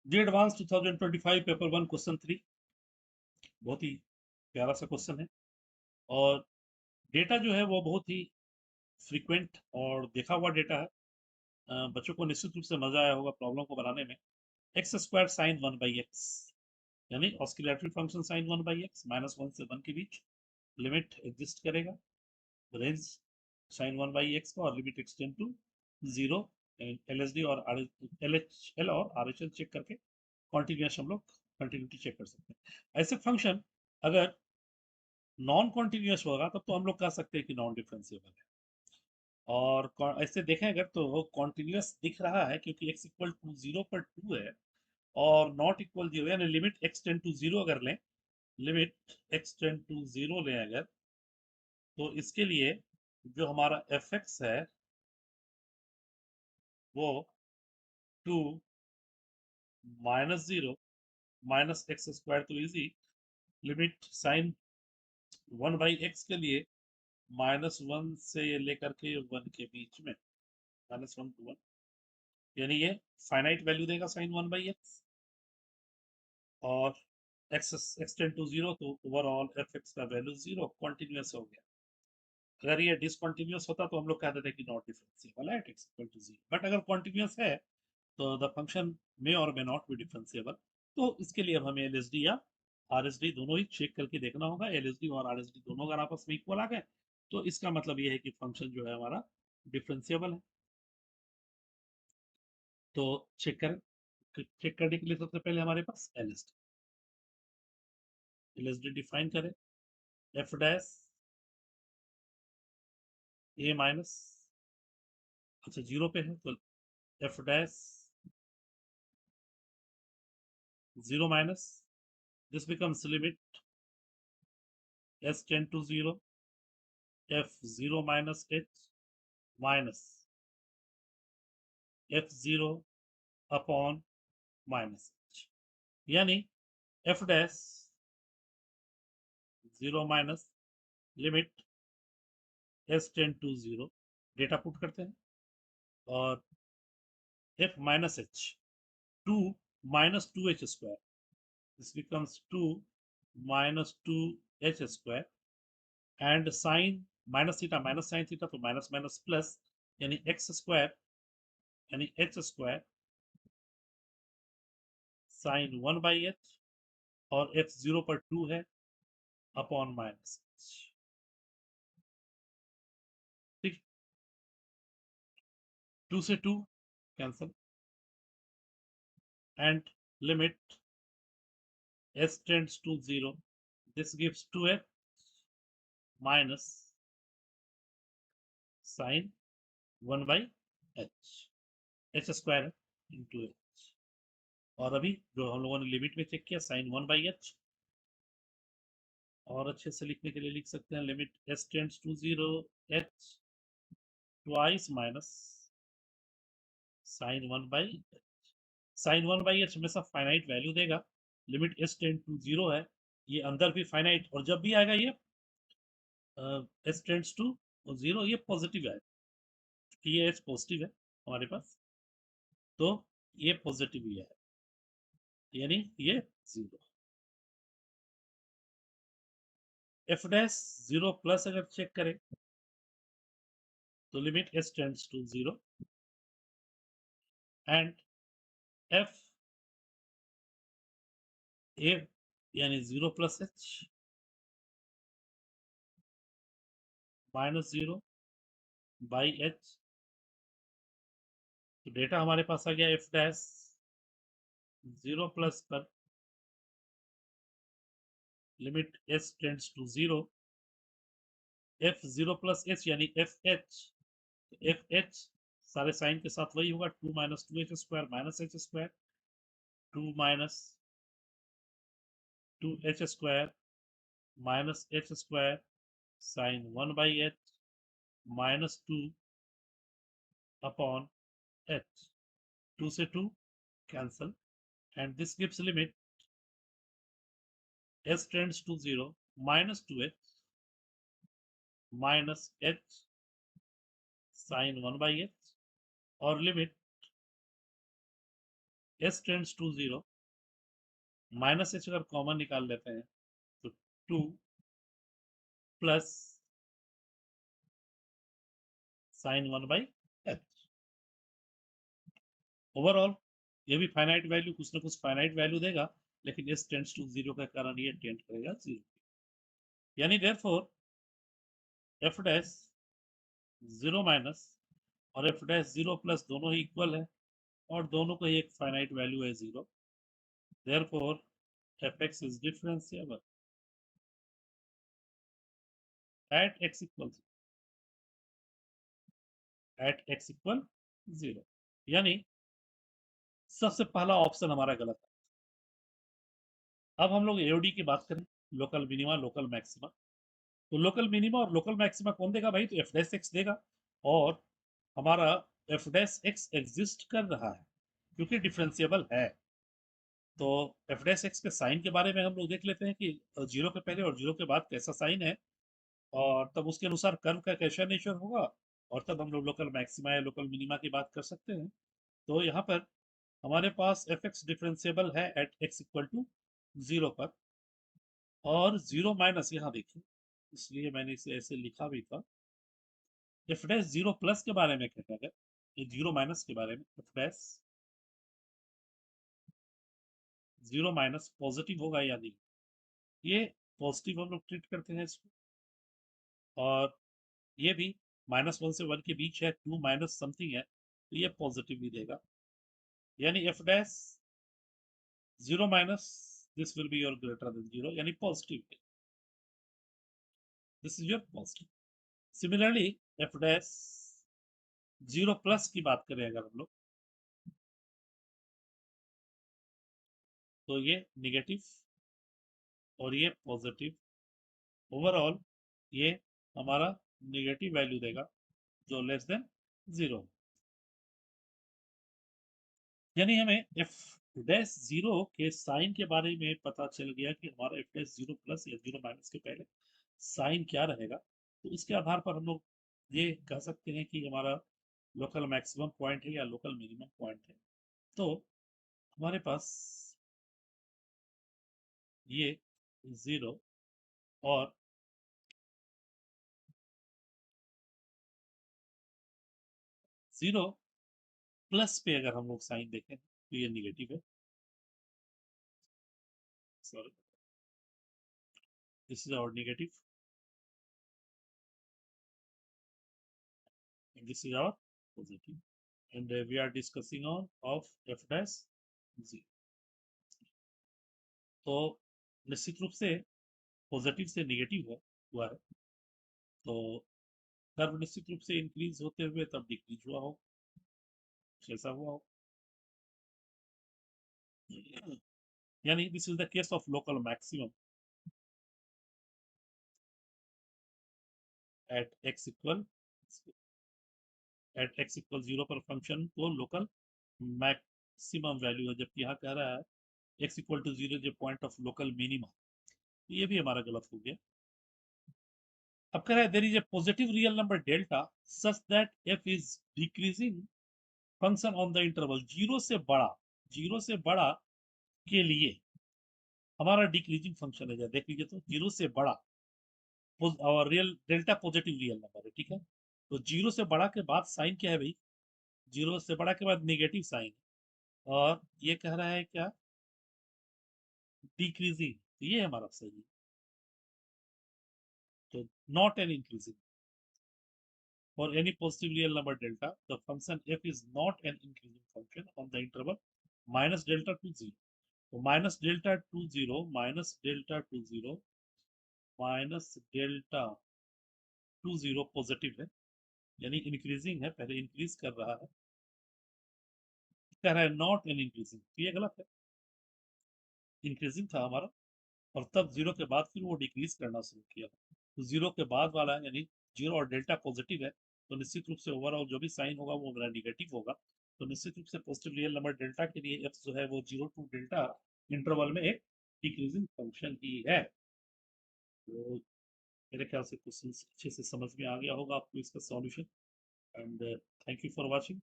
जी advance 2025 paper 1 question 3 बहुत ही प्यारा सा क्वेश्चन है। और डेटा जो है वो बहुत ही फ्रीक्वेंट और देखा हुआ डेटा है। बच्चों को निश्चित रूप से मजा आया होगा प्रॉब्लम को बनाने में। एक्स स्क्वायर साइन 1/x यानी ऑस्किलेटरी फंक्शन साइन 1/x -1 से 1 के बीच लिमिट एग्जिस्ट करेगा रेंज साइन 1/x का, और लिमिट एक्सटेंड टू 0। एलएसडी और एलएचएल और आरएचएल चेक करके कॉन्टिन्यूस हम लोग कंटिन्यूटी चेक कर सकते हैं। ऐसे फंक्शन अगर नॉन कॉन्टिन्यूस होगा तब तो हम लोग कह सकते हैं कि नॉन डिफरेंशिएबल है। और ऐसे देखें अगर तो वो कॉन्टिन्यूस दिख रहा है क्योंकि x इक्वल टू 0 पर 2 है और नॉट इक्वल 0, यानी लिमिट x टेंड टू 0 अगर लें, लिमिट x टेंड टू 0 लें अगर, तो इसके लिए जो हमारा fx है वो 2 -0 -x² तो इजी, लिमिट साइन 1/x के लिए -1 से लेकर के 1 के बीच में, -1 to 1, यानी ये फाइनाइट वैल्यू देगा साइन 1/x। और x टेंड टू 0 तो ओवरऑल fx का वैल्यू 0 कॉन्टिन्यूस हो गया। अगर ये डिसकंटिन्यूअस होता तो हम लोग कहते थे कि नॉट डिफरेंशिएबल है, x इक्वल टू 0। बट अगर कॉन्टिन्यूअस है तो द फंक्शन मे और मे नॉट बी डिफरेंशिएबल। तो इसके लिए अब हमें एलएसडी या आरएसडी दोनों ही चेक करके देखना होगा। एलएसडी और आरएसडी दोनों अगर आपस में इक्वल आ गए तो इसका मतलब ये है कि फंक्शन जो है हमारा डिफरेंशिएबल है। तो चेक करने के लिए सबसे पहले हमारे पास एलएसडी डिफाइन करें। एफ डैश ए माइनस, अच्छा 0 पे है तो F dash 0 minus, this becomes limit s tend to 0 f0 minus h minus f0 upon minus h, यानी f dash 0 minus limit s tend to 0, data put करते हैं, और f minus h 2 minus 2h², this becomes 2 minus 2h², and sin minus theta minus sin theta तो minus minus plus, यानी x² यानी h² sine 1/h, और f0 पर 2 है upon minus h। ठीक, 2 से 2 cancel, and limit s tends to 0, this gives 2h minus sine 1/h, h² into h। और अभी जो हम लोगों ने लिमिट में चेक किया साइन 1/h, और अच्छे से लिखने के लिए लिख सकते हैं limit s tends to 0 h twice minus sine 1/h। Sine 1/h हमेशा फाइनाइट वैल्यू देगा, लिमिट s टेंड टू 0 है, ये अंदर भी फाइनाइट, और जब भी आएगा ये s टेंड्स टू 0 ये पॉजिटिव है, ये h पॉजिटिव है हमारे पास, तो ये पॉजिटिव ही है, यानी ये 0। f डैश 0 प्लस अगर चेक करें तो limit s tends to 0 and f a यानी 0 प्लस h -0 बाई h, तो डेटा हमारे पास आ गया f डैश 0 प्लस पर limit s tends to 0 f0 plus h यानी fh, तो fh सारे साइन के साथ वही होगा, 2 minus 2h² minus h², 2 minus 2h² minus h² sine 1/h minus 2 upon h, 2 से 2 cancel, and this gives limit s tends to 0 minus 2h minus h sin 1/h, और limit s tends to 0, minus H अगर common निकाल लेते हैं तो 2 plus sign 1/h। Overall ये भी finite value, कुछ ना कुछ फाइनाइट वैल्यू देगा, लेकिन s टेंड्स टू 0 के कारण ये टेंड करेगा 0, यानी देयरफॉर f डैश 0 माइनस और f डैश 0 प्लस दोनों ही इक्वल है, और दोनों का ही एक फाइनाइट वैल्यू है 0। Therefore fx is differentiable eight x equal 0, यानी सबसे पहला ऑप्शन हमारा गलत है। अब हम लोग एओडी की बात करें, लोकल मिनिमा लोकल मैक्सिमा। तो लोकल मिनिमा और लोकल मैक्सिमा कौन देगा भाई? तो एफ डैश एक्स देगा, और हमारा एफ डैश एक्स एग्जिस्ट कर रहा है क्योंकि डिफरेंशिएबल है। तो एफ डैश एक्स के साइन के बारे में हम लोग देख लेते हैं कि जीरो के पहले और जीरो के बाद कैसा साइन है, और तब उसके अनुसार कर्व का कैसा नेचर होगा, और तब हम लोग लोकल मैक्सिमा या लोकल मिनिमा की बात कर सकते हैं। तो यहाँ पर हमारे पास एफ एक्स डिफरेंशिएबल है एट एक्स इक्वल टू 0 पर, और 0 माइनस यहाँ देखिए, इसलिए मैंने इसे ऐसे लिखा भी था। एफ डैश 0 प्लस के बारे में कहता है, ये 0 माइनस के बारे में, एफ डैश 0 माइनस पॉजिटिव होगा या नहीं, ये पॉजिटिव हम लोग ट्रीट करते हैं इसको, और ये भी -1 से 1 के बीच है, 2 माइनस समथिंग है, तो ये पॉजिटिव भी देगा, यानी F dash 0 minus this will be your greater than 0, यानी पॉजिटिव है, this is your positive. Similarly F dash 0 plus की बात करें अगर हम लोग, तो ये निगेटिव और ये पॉजिटिव, ओवरऑल ये हमारा निगेटिव वैल्यू देगा जो लेस देन 0, यानी हमें एफ डैश 0 के साइन के बारे में पता चल गया कि हमारा एफ डैश 0 प्लस या 0 माइनस के पहले साइन क्या रहेगा। तो इसके आधार पर हम लोग ये कह सकते हैं कि हमारा लोकल मैक्सिमम पॉइंट है या लोकल मिनिमम पॉइंट है। तो हमारे पास ये 0 और 0 प्लस पे अगर हम लोग साइन देखें तो ये निगेटिव है, sorry, this is our negative and this is our positive, and we are discussing on of f dash 0। तो निश्चित रूप से पॉजिटिव से नेगेटिव हुआ है, तो कर्व निश्चित रूप से इंक्रीज होते हुए तब डिक्रीज हुआ हो, ऐसा हुआ हो, यानी this is the case of local maximum at x equal 0 पर फंक्शन को लोकल मैक्सिमम वैल्यू है, जबकि यहाँ कह रहा है x इक्वल टू 0 जो पॉइंट ऑफ लोकल मिनिमम, ये भी हमारा गलत हो गया। अब कह रहा है there is a positive real number delta such that f is decreasing function on the interval 0 से बड़ा के लिए हमारा डिक्रीजिंग फंक्शन है, देख लीजिए तो 0 से बड़ा और real delta positive real number है, ठीक है। तो 0 से बड़ा के बाद साइन क्या है भाई? 0 से बड़ा के बाद नेगेटिव साइन, और ये कह रहा है क्या? डिक्रीजिंग, तो ये हमारा सही है, तो not an increasing. For any positive real number delta, the function f is not an increasing function on the interval minus delta to 0. तो minus delta two zero minus delta two zero minus delta two zero positive है, यानी increasing है, पहले increase कर रहा है, कह रहा है नॉट एन इंक्रीजिंग, तो ये गलत है, इंक्रीजिंग था हमारा, और तब जीरो के बाद फिर वो डिक्रीज करना शुरू किया, तो जीरो के बाद वाला यानी जीरो और डेल्टा पॉजिटिव है, तो निश्चित रूप से ओवरऑल जो भी साइन होगा वो मेरा निगेटिव होगा, तो निश्चित रूप से पॉजिटिव रियल नंबर डेल्टा के लिए एफ जो है वो 0 टू डेल्टा इंटरवल में एक डिक्रीजिंग फंक्शन ही है। तो मेरे ख्याल से क्वेश्चन अच्छे से समझ में आ गया होगा आपको इसका solution, and thank you for watching.